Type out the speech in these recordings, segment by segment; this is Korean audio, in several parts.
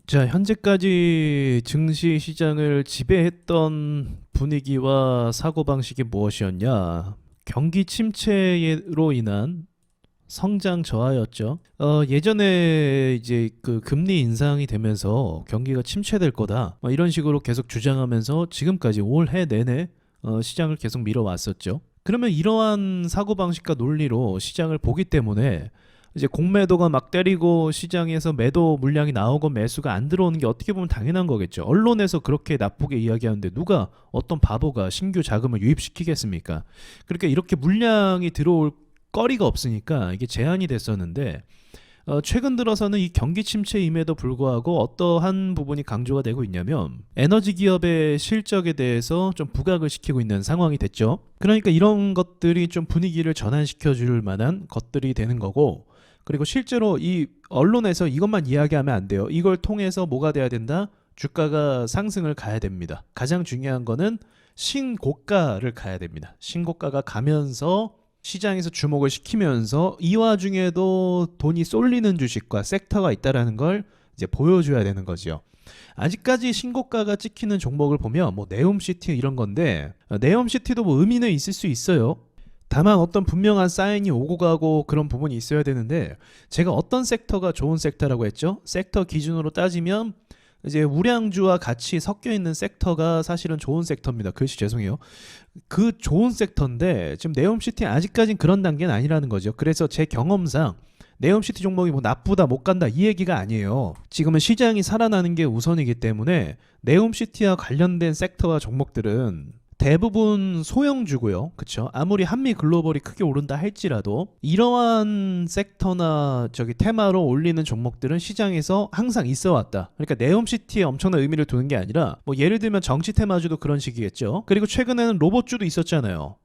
자, 현재까지 증시 시장을 지배했던 분위기와 사고방식이 무엇이었냐? 경기 침체로 인한 성장 저하였죠. 예전에 이제 그 금리 인상이 되면서 경기가 침체될 거다, 이런 식으로 계속 주장하면서 지금까지 올해 내내 시장을 계속 밀어왔었죠. 그러면 이러한 사고방식과 논리로 시장을 보기 때문에 이제 공매도가 막 때리고 시장에서 매도 물량이 나오고 매수가 안 들어오는 게 어떻게 보면 당연한 거겠죠. 언론에서 그렇게 나쁘게 이야기하는데 누가 어떤 바보가 신규 자금을 유입시키겠습니까? 그러니까 이렇게 물량이 들어올 거리가 없으니까 이게 제한이 됐었는데, 최근 들어서는 이 경기 침체임에도 불구하고 어떠한 부분이 강조가 되고 있냐면 에너지 기업의 실적에 대해서 좀 부각을 시키고 있는 상황이 됐죠. 그러니까 이런 것들이 좀 분위기를 전환시켜 줄 만한 것들이 되는 거고, 그리고 실제로 이 언론에서 이것만 이야기하면 안 돼요. 이걸 통해서 뭐가 돼야 된다? 주가가 상승을 가야 됩니다. 가장 중요한 거는 신고가를 가야 됩니다. 신고가가 가면서 시장에서 주목을 시키면서 이 와중에도 돈이 쏠리는 주식과 섹터가 있다라는 걸 이제 보여줘야 되는 거죠. 아직까지 신고가가 찍히는 종목을 보면 뭐 네옴시티 이런 건데, 네옴시티도 뭐 의미는 있을 수 있어요. 다만 어떤 분명한 사인이 오고 가고 그런 부분이 있어야 되는데, 제가 어떤 섹터가 좋은 섹터라고 했죠? 섹터 기준으로 따지면 이제 우량주와 같이 섞여 있는 섹터가 사실은 좋은 섹터입니다. 글씨 죄송해요. 그 좋은 섹터인데 지금 네옴시티 아직까진 그런 단계는 아니라는 거죠. 그래서 제 경험상 네옴시티 종목이 뭐 나쁘다 못 간다 이 얘기가 아니에요. 지금은 시장이 살아나는 게 우선이기 때문에 네옴시티와 관련된 섹터와 종목들은 대부분 소형주고요. 그쵸? 아무리 한미 글로벌이 크게 오른다 할지라도 이러한 섹터나 저기 테마로 올리는 종목들은 시장에서 항상 있어 왔다. 그러니까 네옴시티에 엄청난 의미를 두는 게 아니라 뭐 예를 들면 정치 테마주도 그런 식이겠죠. 그리고 최근에는 로봇주도 있었잖아요.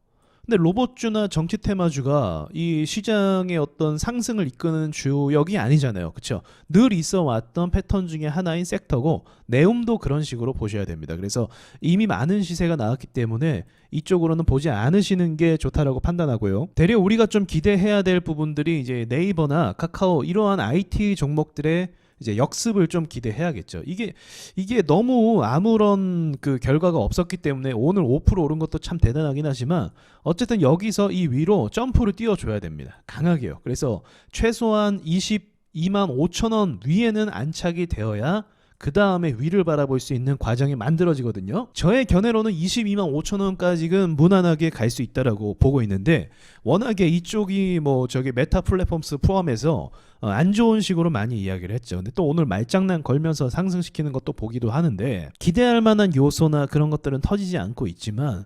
근데 로봇주나 정치 테마주가 이 시장의 어떤 상승을 이끄는 주역이 아니잖아요. 그렇죠? 늘 있어 왔던 패턴 중에 하나인 섹터고, 네옴도 그런 식으로 보셔야 됩니다. 그래서 이미 많은 시세가 나왔기 때문에 이쪽으로는 보지 않으시는 게 좋다라고 판단하고요. 대략 우리가 좀 기대해야 될 부분들이 이제 네이버나 카카오 이러한 IT 종목들의 이제 역습을 좀 기대해야겠죠. 이게 너무 아무런 그 결과가 없었기 때문에 오늘 5% 오른 것도 참 대단하긴 하지만 어쨌든 여기서 이 위로 점프를 띄워줘야 됩니다. 강하게요. 그래서 최소한 22만 5천 원 위에는 안착이 되어야 그 다음에 위를 바라볼 수 있는 과정이 만들어지거든요. 저의 견해로는 22만 5천 원까지는 무난하게 갈 수 있다라고 보고 있는데, 워낙에 이쪽이 뭐 저기 메타 플랫폼스 포함해서 안 좋은 식으로 많이 이야기를 했죠. 근데 또 오늘 말장난 걸면서 상승시키는 것도 보기도 하는데, 기대할 만한 요소나 그런 것들은 터지지 않고 있지만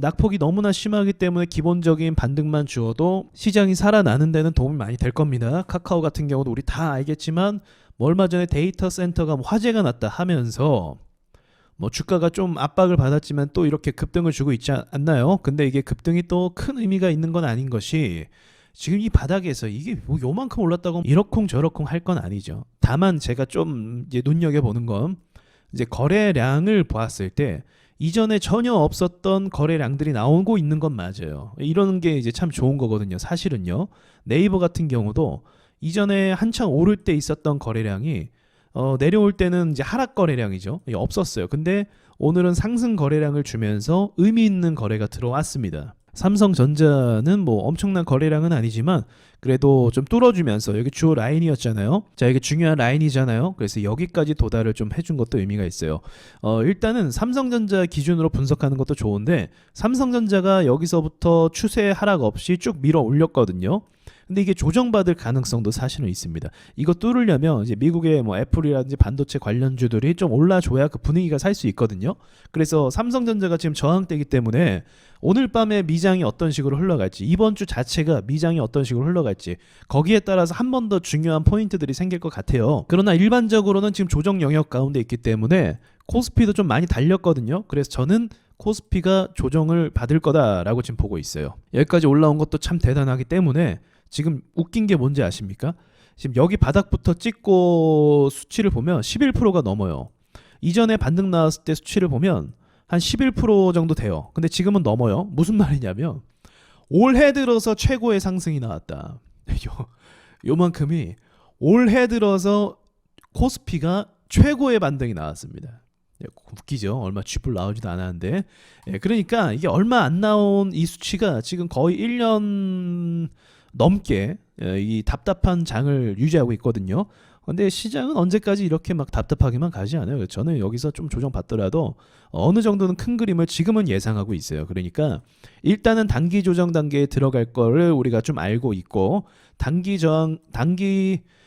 낙폭이 너무나 심하기 때문에 기본적인 반등만 주어도 시장이 살아나는 데는 도움이 많이 될 겁니다. 카카오 같은 경우도 우리 다 알겠지만 뭐 얼마 전에 데이터 센터가 뭐 화재가 났다 하면서 뭐 주가가 좀 압박을 받았지만 또 이렇게 급등을 주고 있지 않나요? 근데 이게 급등이 또 큰 의미가 있는 건 아닌 것이, 지금 이 바닥에서 이게 뭐 요만큼 올랐다고 이러쿵 저러쿵 할 건 아니죠. 다만 제가 좀 이제 눈여겨보는 건 이제 거래량을 보았을 때 이전에 전혀 없었던 거래량들이 나오고 있는 건 맞아요. 이런 게 이제 참 좋은 거거든요. 사실은요. 네이버 같은 경우도 이전에 한창 오를 때 있었던 거래량이 내려올 때는 이제 하락 거래량이죠. 없었어요. 근데 오늘은 상승 거래량을 주면서 의미 있는 거래가 들어왔습니다. 삼성전자는 뭐 엄청난 거래량은 아니지만 그래도 좀 뚫어주면서, 여기 주 라인이었잖아요. 자, 이게 중요한 라인이잖아요. 그래서 여기까지 도달을 좀 해준 것도 의미가 있어요. 일단은 삼성전자 기준으로 분석하는 것도 좋은데, 삼성전자가 여기서부터 추세 하락 없이 쭉 밀어 올렸거든요. 근데 이게 조정받을 가능성도 사실은 있습니다. 이거 뚫으려면 이제 미국의 뭐 애플이라든지 반도체 관련주들이 좀 올라줘야 그 분위기가 살 수 있거든요. 그래서 삼성전자가 지금 저항대이기 때문에 오늘 밤에 미장이 어떤 식으로 흘러갈지, 이번 주 자체가 미장이 어떤 식으로 흘러갈지, 거기에 따라서 한 번 더 중요한 포인트들이 생길 것 같아요. 그러나 일반적으로는 지금 조정 영역 가운데 있기 때문에 코스피도 좀 많이 달렸거든요. 그래서 저는 코스피가 조정을 받을 거다라고 지금 보고 있어요. 여기까지 올라온 것도 참 대단하기 때문에 지금 웃긴 게 뭔지 아십니까? 지금 여기 바닥부터 찍고 수치를 보면 11%가 넘어요. 이전에 반등 나왔을 때 수치를 보면 한 11% 정도 돼요. 근데 지금은 넘어요. 무슨 말이냐면 올해 들어서 최고의 상승이 나왔다. 요만큼이 올해 들어서 코스피가 최고의 반등이 나왔습니다. 웃기죠. 얼마 쥐뿔 나오지도 않았는데. 그러니까 이게 얼마 안 나온 이 수치가 지금 거의 1년 넘게 이 답답한 장을 유지하고 있거든요. 근데 시장은 언제까지 이렇게 막 답답하게만 가지 않아요. 저는 여기서 좀 조정 받더라도 어느 정도는 큰 그림을 지금은 예상하고 있어요. 그러니까 일단은 단기 조정 단계에 들어갈 거를 우리가 좀 알고 있고, 단기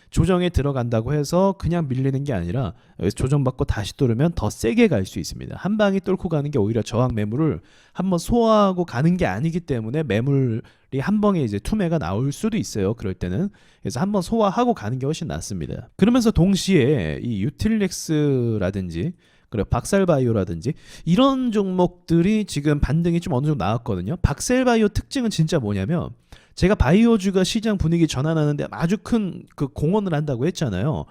조정에 들어간다고 해서 그냥 밀리는 게 아니라 여기서 조정받고 다시 뚫으면 더 세게 갈 수 있습니다. 한 방이 뚫고 가는 게 오히려 저항 매물을 한번 소화하고 가는 게 아니기 때문에 매물이 한 방에 이제 투매가 나올 수도 있어요. 그럴 때는. 그래서 한번 소화하고 가는 게 훨씬 낫습니다. 그러면서 동시에 이 유틸렉스라든지 그리고 박살바이오라든지 이런 종목들이 지금 반등이 좀 어느 정도 나왔거든요. 박살바이오 특징은 진짜 뭐냐면, 제가 바이오주가 시장 분위기 전환하는데 아주 큰 그 공헌을 한다고 했잖아요.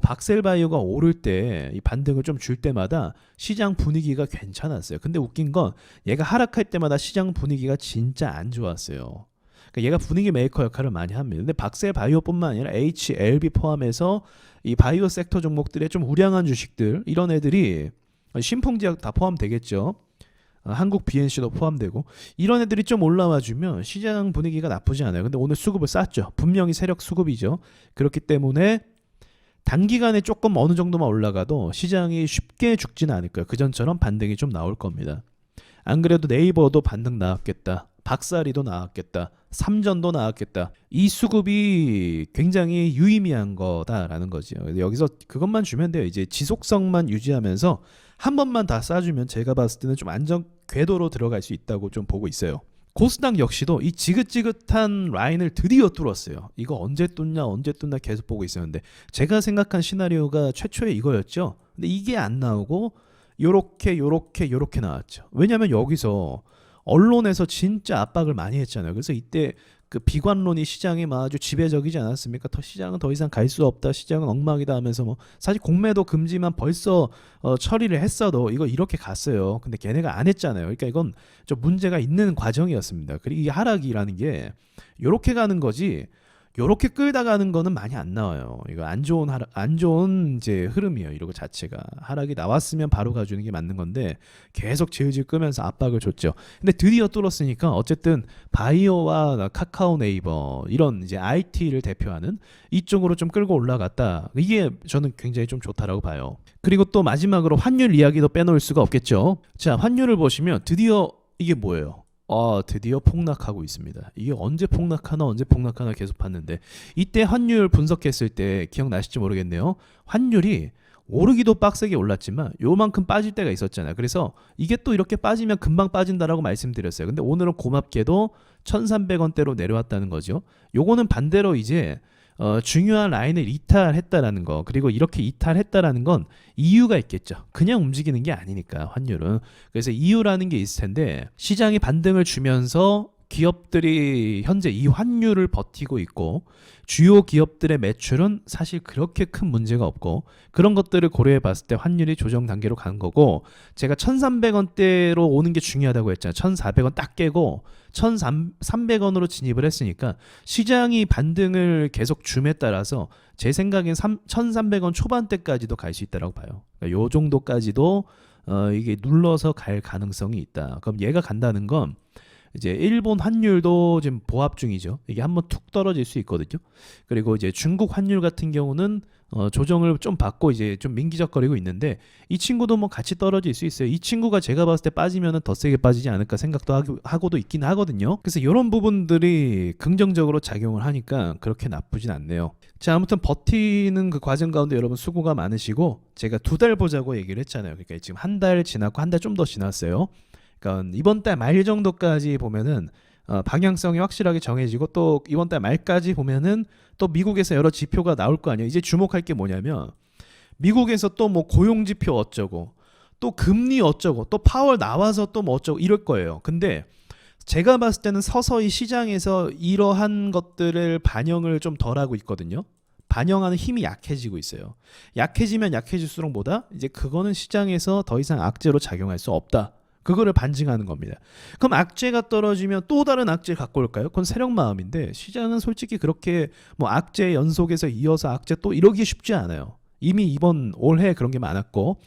박셀바이오가 오를 때 이 반등을 좀 줄 때마다 시장 분위기가 괜찮았어요. 근데 웃긴 건 얘가 하락할 때마다 시장 분위기가 진짜 안 좋았어요. 그러니까 얘가 분위기 메이커 역할을 많이 합니다. 근데 박셀바이오뿐만 아니라 HLB 포함해서 이 바이오 섹터 종목들의 좀 우량한 주식들, 이런 애들이 신풍지약 다 포함되겠죠. 한국 BNC도 포함되고 이런 애들이 좀 올라와주면 시장 분위기가 나쁘지 않아요. 근데 오늘 수급을 쌌죠. 분명히 세력 수급이죠. 그렇기 때문에 단기간에 조금 어느 정도만 올라가도 시장이 쉽게 죽지는 않을 거예요. 그전처럼 반등이 좀 나올 겁니다. 안 그래도 네이버도 반등 나왔겠다, 박사리도 나왔겠다, 삼전도 나왔겠다. 이 수급이 굉장히 유의미한 거다라는 거죠. 여기서 그것만 주면 돼요. 이제 지속성만 유지하면서 한 번만 다 싸주면 제가 봤을 때는 좀 안정 궤도로 들어갈 수 있다고 좀 보고 있어요. 코스닥 역시도 이 지긋지긋한 라인을 드디어 뚫었어요. 이거 언제 뚫냐 계속 보고 있었는데, 제가 생각한 시나리오가 최초에 이거였죠. 근데 이게 안 나오고 요렇게 나왔죠. 왜냐면 여기서 언론에서 진짜 압박을 많이 했잖아요. 그래서 이때 그 비관론이 시장에 아주 지배적이지 않았습니까? 시장은 더 이상 갈 수 없다, 시장은 엉망이다 하면서 뭐 사실 공매도 금지만 벌써 처리를 했어도 이거 이렇게 갔어요. 근데 걔네가 안 했잖아요. 그러니까 이건 좀 문제가 있는 과정이었습니다. 그리고 이 하락이라는 게 요렇게 가는 거지, 요렇게 끌다 가는 거는 많이 안 나와요. 이거 안 좋은 이제 흐름이에요. 이런 거 자체가 하락이 나왔으면 바로 가주는 게 맞는 건데 계속 질질 끄면서 압박을 줬죠. 근데 드디어 뚫었으니까 어쨌든 바이오와 카카오 네이버 이런 이제 IT를 대표하는 이쪽으로 좀 끌고 올라갔다. 이게 저는 굉장히 좀 좋다라고 봐요. 그리고 또 마지막으로 환율 이야기도 빼놓을 수가 없겠죠. 자, 환율을 보시면 드디어 이게 뭐예요? 드디어 폭락하고 있습니다. 이게 언제 폭락하나 계속 봤는데, 이때 환율 분석했을 때 기억나실지 모르겠네요. 환율이 오르기도 빡세게 올랐지만 요만큼 빠질 때가 있었잖아요. 그래서 이게 또 이렇게 빠지면 금방 빠진다라고 말씀드렸어요. 근데 오늘은 고맙게도 1,300원대로 내려왔다는 거죠. 요거는 반대로 이제 중요한 라인을 이탈했다라는 거, 그리고 이렇게 이탈했다라는 건 이유가 있겠죠. 그냥 움직이는 게 아니니까 환율은. 그래서 이유라는 게 있을 텐데, 시장이 반등을 주면서 기업들이 현재 이 환율을 버티고 있고 주요 기업들의 매출은 사실 그렇게 큰 문제가 없고, 그런 것들을 고려해 봤을 때 환율이 조정 단계로 간 거고, 제가 1,300원대로 오는 게 중요하다고 했잖아요. 1,400원 딱 깨고 1,300원으로 진입을 했으니까 시장이 반등을 계속 줌에 따라서 제 생각엔 1,300원 초반대까지도 갈 수 있다고 봐요. 그러니까 요 정도까지도 이게 눌러서 갈 가능성이 있다. 그럼 얘가 간다는 건 이제 일본 환율도 지금 보합 중이죠. 이게 한번 툭 떨어질 수 있거든요. 그리고 이제 중국 환율 같은 경우는 조정을 좀 받고 이제 좀 민기적거리고 있는데, 이 친구도 뭐 같이 떨어질 수 있어요. 이 친구가 제가 봤을 때 빠지면은 더 세게 빠지지 않을까 생각도 하고도 있긴 하거든요. 그래서 이런 부분들이 긍정적으로 작용을 하니까 그렇게 나쁘진 않네요. 자, 아무튼 버티는 그 과정 가운데 여러분 수고가 많으시고, 제가 2달 보자고 얘기를 했잖아요. 그러니까 지금 한 달 지났고 한 달 좀 더 지났어요. 그러니까 이번 달 말 정도까지 보면은 방향성이 확실하게 정해지고, 또 이번 달 말까지 보면은 또 미국에서 여러 지표가 나올 거 아니에요. 이제 주목할 게 뭐냐면, 미국에서 또 뭐 고용 지표 어쩌고, 또 금리 어쩌고, 또 파월 나와서 또 뭐 어쩌고 이럴 거예요. 근데 제가 봤을 때는 서서히 시장에서 이러한 것들을 반영을 좀 덜 하고 있거든요. 반영하는 힘이 약해지고 있어요. 약해지면 약해질수록 뭐다? 이제 그거는 시장에서 더 이상 악재로 작용할 수 없다. 그거를 반증하는 겁니다. 그럼 악재가 떨어지면 또 다른 악재를 갖고 올까요? 그건 세력 마음인데, 시장은 솔직히 그렇게 뭐 악재 연속에서 이어서 악재 또 이러기 쉽지 않아요. 이미 이번 올해 그런 게 많았고,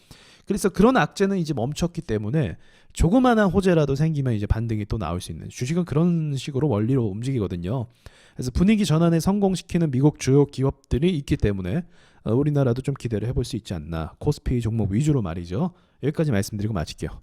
그래서 그런 악재는 이제 멈췄기 때문에 조그마한 호재라도 생기면 이제 반등이 또 나올 수 있는, 주식은 그런 식으로 원리로 움직이거든요. 그래서 분위기 전환에 성공시키는 미국 주요 기업들이 있기 때문에 우리나라도 좀 기대를 해볼 수 있지 않나. 코스피 종목 위주로 말이죠. 여기까지 말씀드리고 마칠게요.